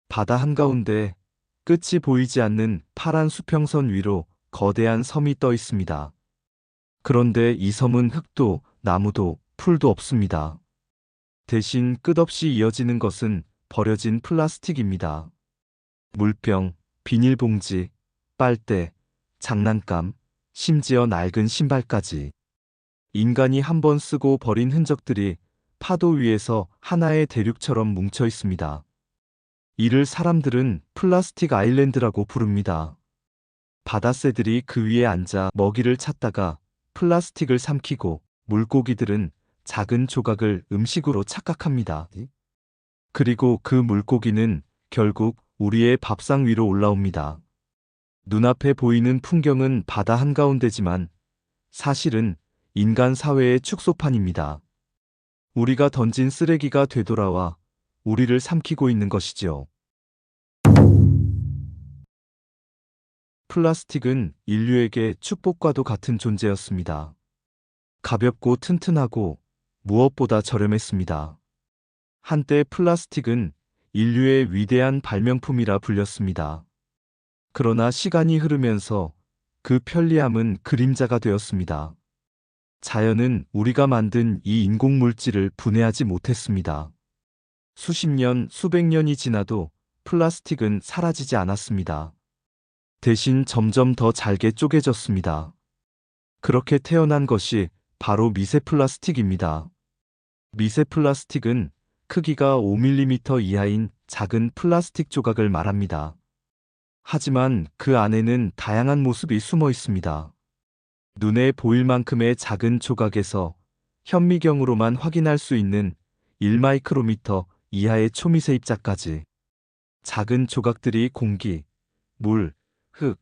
바다 한가운데 끝이 보이지 않는 파란 수평선 위로 거대한 섬이 떠 있습니다. 그런데 이 섬은 흙도 나무도 풀도 없습니다. 대신 끝없이 이어지는 것은 버려진 플라스틱입니다. 물병, 비닐봉지, 빨대, 장난감, 심지어 낡은 신발까지. 인간이 한번 쓰고 버린 흔적들이 파도 위에서 하나의 대륙처럼 뭉쳐 있습니다. 이를 사람들은 플라스틱 아일랜드라고 부릅니다. 바다새들이 그 위에 앉아 먹이를 찾다가 플라스틱을 삼키고 물고기들은 작은 조각을 음식으로 착각합니다. 그리고 그 물고기는 결국 우리의 밥상 위로 올라옵니다. 눈앞에 보이는 풍경은 바다 한가운데지만 사실은 인간 사회의 축소판입니다. 우리가 던진 쓰레기가 되돌아와 우리를 삼키고 있는 것이지요. 플라스틱은 인류에게 축복과도 같은 존재였습니다. 가볍고 튼튼하고 무엇보다 저렴했습니다. 한때 플라스틱은 인류의 위대한 발명품이라 불렸습니다. 그러나 시간이 흐르면서 그 편리함은 그림자가 되었습니다. 자연은 우리가 만든 이 인공물질을 분해하지 못했습니다. 수십 년, 수백 년이 지나도 플라스틱은 사라지지 않았습니다. 대신 점점 더 잘게 쪼개졌습니다. 그렇게 태어난 것이 바로 미세 플라스틱입니다. 미세 플라스틱은 크기가 5mm 이하인 작은 플라스틱 조각을 말합니다. 하지만 그 안에는 다양한 모습이 숨어 있습니다. 눈에 보일 만큼의 작은 조각에서 현미경으로만 확인할 수 있는 1마이크로미터 이하의 초미세 입자까지. 작은 조각들이 공기, 물, 흙,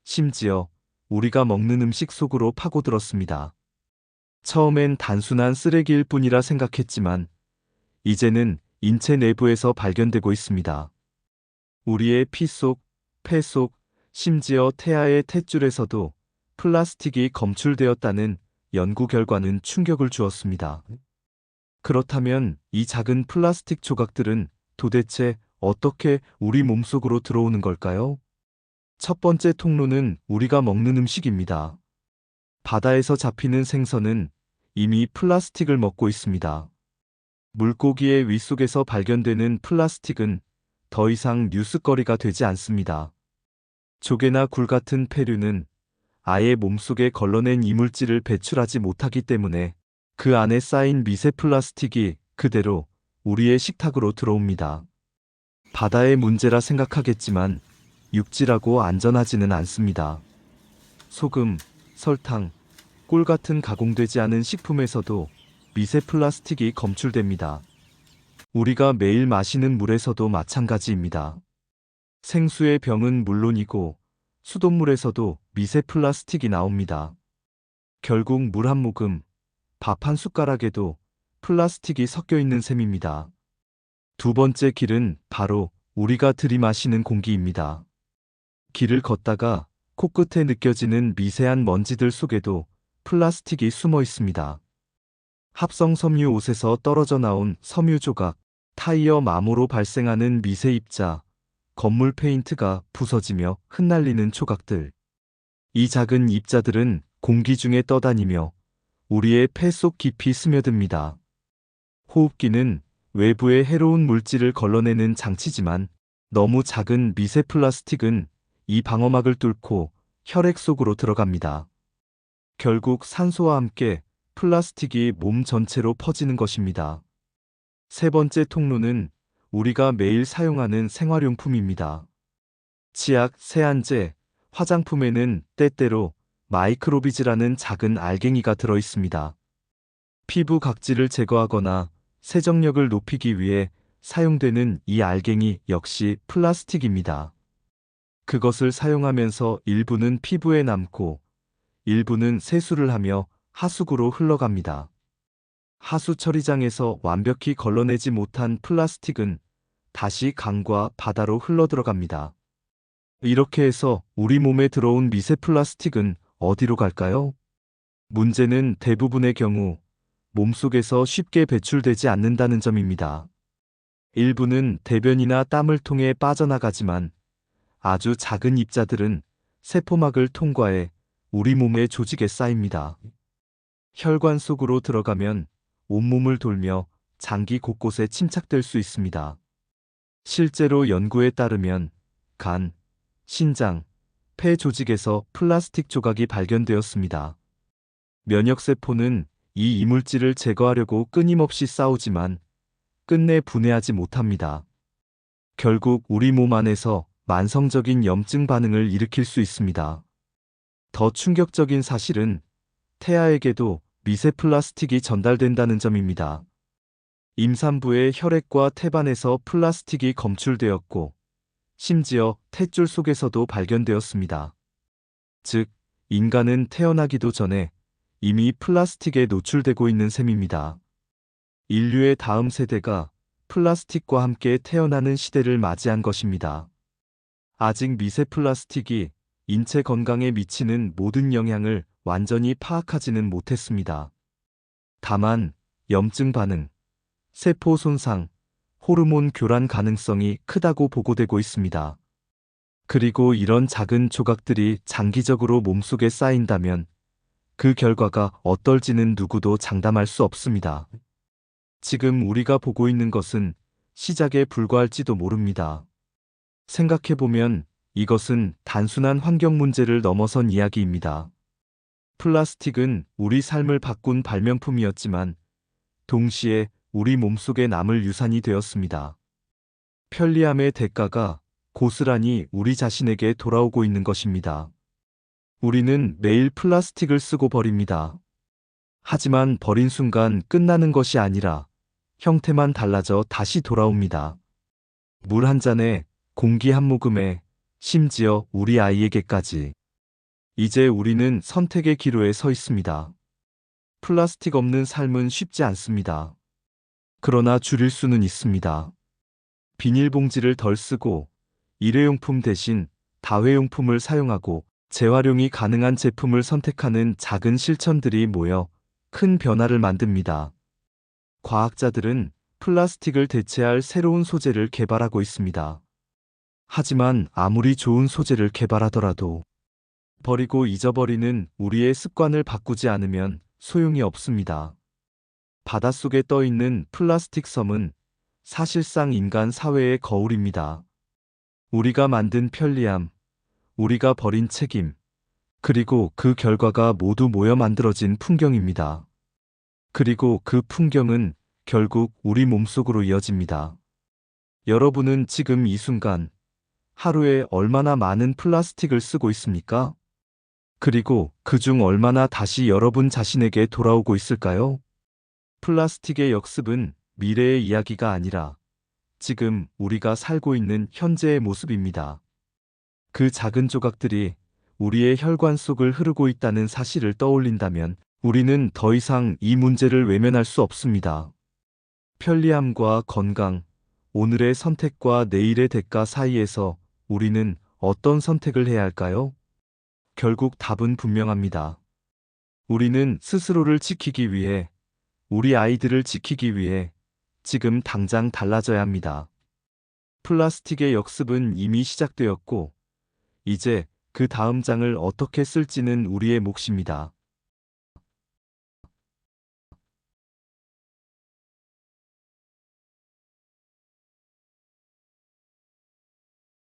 심지어 우리가 먹는 음식 속으로 파고들었습니다. 처음엔 단순한 쓰레기일 뿐이라 생각했지만 이제는 인체 내부에서 발견되고 있습니다. 우리의 피 속, 폐 속, 심지어 태아의 탯줄에서도 플라스틱이 검출되었다는 연구 결과는 충격을 주었습니다. 그렇다면 이 작은 플라스틱 조각들은 도대체 어떻게 우리 몸속으로 들어오는 걸까요? 첫 번째 통로는 우리가 먹는 음식입니다. 바다에서 잡히는 생선은 이미 플라스틱을 먹고 있습니다. 물고기의 윗속에서 발견되는 플라스틱은 더 이상 뉴스거리가 되지 않습니다. 조개나 굴 같은 폐류는 아예 몸속에 걸러낸 이물질을 배출하지 못하기 때문에 그 안에 쌓인 미세 플라스틱이 그대로 우리의 식탁으로 들어옵니다. 바다의 문제라 생각하겠지만 육지라고 안전하지는 않습니다. 소금, 설탕, 꿀 같은 가공되지 않은 식품에서도 미세 플라스틱이 검출됩니다. 우리가 매일 마시는 물에서도 마찬가지입니다. 생수의 병은 물론이고 수돗물에서도 미세 플라스틱이 나옵니다. 결국 물 한 모금, 밥 한 숟가락에도 플라스틱이 섞여 있는 셈입니다. 두 번째 길은 바로 우리가 들이마시는 공기입니다. 길을 걷다가 코끝에 느껴지는 미세한 먼지들 속에도 플라스틱이 숨어 있습니다. 합성 섬유 옷에서 떨어져 나온 섬유 조각, 타이어 마모로 발생하는 미세 입자, 건물 페인트가 부서지며 흩날리는 조각들. 이 작은 입자들은 공기 중에 떠다니며 우리의 폐 속 깊이 스며듭니다. 호흡기는 외부의 해로운 물질을 걸러내는 장치지만 너무 작은 미세 플라스틱은 이 방어막을 뚫고 혈액 속으로 들어갑니다. 결국 산소와 함께 플라스틱이 몸 전체로 퍼지는 것입니다. 세 번째 통로는 우리가 매일 사용하는 생활용품입니다. 치약, 세안제, 화장품에는 때때로 마이크로비즈라는 작은 알갱이가 들어 있습니다. 피부 각질을 제거하거나 세정력을 높이기 위해 사용되는 이 알갱이 역시 플라스틱입니다. 그것을 사용하면서 일부는 피부에 남고 일부는 세수를 하며 하수구로 흘러갑니다. 하수 처리장에서 완벽히 걸러내지 못한 플라스틱은 다시 강과 바다로 흘러들어갑니다. 이렇게 해서 우리 몸에 들어온 미세 플라스틱은 어디로 갈까요? 문제는 대부분의 경우 몸속에서 쉽게 배출되지 않는다는 점입니다. 일부는 대변이나 땀을 통해 빠져나가지만 아주 작은 입자들은 세포막을 통과해 우리 몸의 조직에 쌓입니다. 혈관 속으로 들어가면 온몸을 돌며 장기 곳곳에 침착될 수 있습니다. 실제로 연구에 따르면 간, 신장, 폐 조직에서 플라스틱 조각이 발견되었습니다. 면역세포는 이 이물질을 제거하려고 끊임없이 싸우지만 끝내 분해하지 못합니다. 결국 우리 몸 안에서 만성적인 염증 반응을 일으킬 수 있습니다. 더 충격적인 사실은 태아에게도 미세 플라스틱이 전달된다는 점입니다. 임산부의 혈액과 태반에서 플라스틱이 검출되었고, 심지어 탯줄 속에서도 발견되었습니다. 즉, 인간은 태어나기도 전에 이미 플라스틱에 노출되고 있는 셈입니다. 인류의 다음 세대가 플라스틱과 함께 태어나는 시대를 맞이한 것입니다. 아직 미세 플라스틱이 인체 건강에 미치는 모든 영향을 완전히 파악하지는 못했습니다. 다만, 염증 반응, 세포 손상, 호르몬 교란 가능성이 크다고 보고되고 있습니다. 그리고 이런 작은 조각들이 장기적으로 몸속에 쌓인다면 그 결과가 어떨지는 누구도 장담할 수 없습니다. 지금 우리가 보고 있는 것은 시작에 불과할지도 모릅니다. 생각해보면 이것은 단순한 환경 문제를 넘어선 이야기입니다. 플라스틱은 우리 삶을 바꾼 발명품이었지만 동시에 우리 몸속에 남을 유산이 되었습니다. 편리함의 대가가 고스란히 우리 자신에게 돌아오고 있는 것입니다. 우리는 매일 플라스틱을 쓰고 버립니다. 하지만 버린 순간 끝나는 것이 아니라 형태만 달라져 다시 돌아옵니다. 물 한 잔에, 공기 한 모금에, 심지어 우리 아이에게까지. 이제 우리는 선택의 기로에 서 있습니다. 플라스틱 없는 삶은 쉽지 않습니다. 그러나 줄일 수는 있습니다. 비닐봉지를 덜 쓰고 일회용품 대신 다회용품을 사용하고 재활용이 가능한 제품을 선택하는 작은 실천들이 모여 큰 변화를 만듭니다. 과학자들은 플라스틱을 대체할 새로운 소재를 개발하고 있습니다. 하지만 아무리 좋은 소재를 개발하더라도 버리고 잊어버리는 우리의 습관을 바꾸지 않으면 소용이 없습니다. 바닷속에 떠있는 플라스틱 섬은 사실상 인간 사회의 거울입니다. 우리가 만든 편리함, 우리가 버린 책임, 그리고 그 결과가 모두 모여 만들어진 풍경입니다. 그리고 그 풍경은 결국 우리 몸속으로 이어집니다. 여러분은 지금 이 순간 하루에 얼마나 많은 플라스틱을 쓰고 있습니까? 그리고 그중 얼마나 다시 여러분 자신에게 돌아오고 있을까요? 플라스틱의 역습은 미래의 이야기가 아니라 지금 우리가 살고 있는 현재의 모습입니다. 그 작은 조각들이 우리의 혈관 속을 흐르고 있다는 사실을 떠올린다면 우리는 더 이상 이 문제를 외면할 수 없습니다. 편리함과 건강, 오늘의 선택과 내일의 대가 사이에서 우리는 어떤 선택을 해야 할까요? 결국 답은 분명합니다. 우리는 스스로를 지키기 위해, 우리 아이들을 지키기 위해 지금 당장 달라져야 합니다. 플라스틱의 역습은 이미 시작되었고, 이제 그 다음 장을 어떻게 쓸지는 우리의 몫입니다.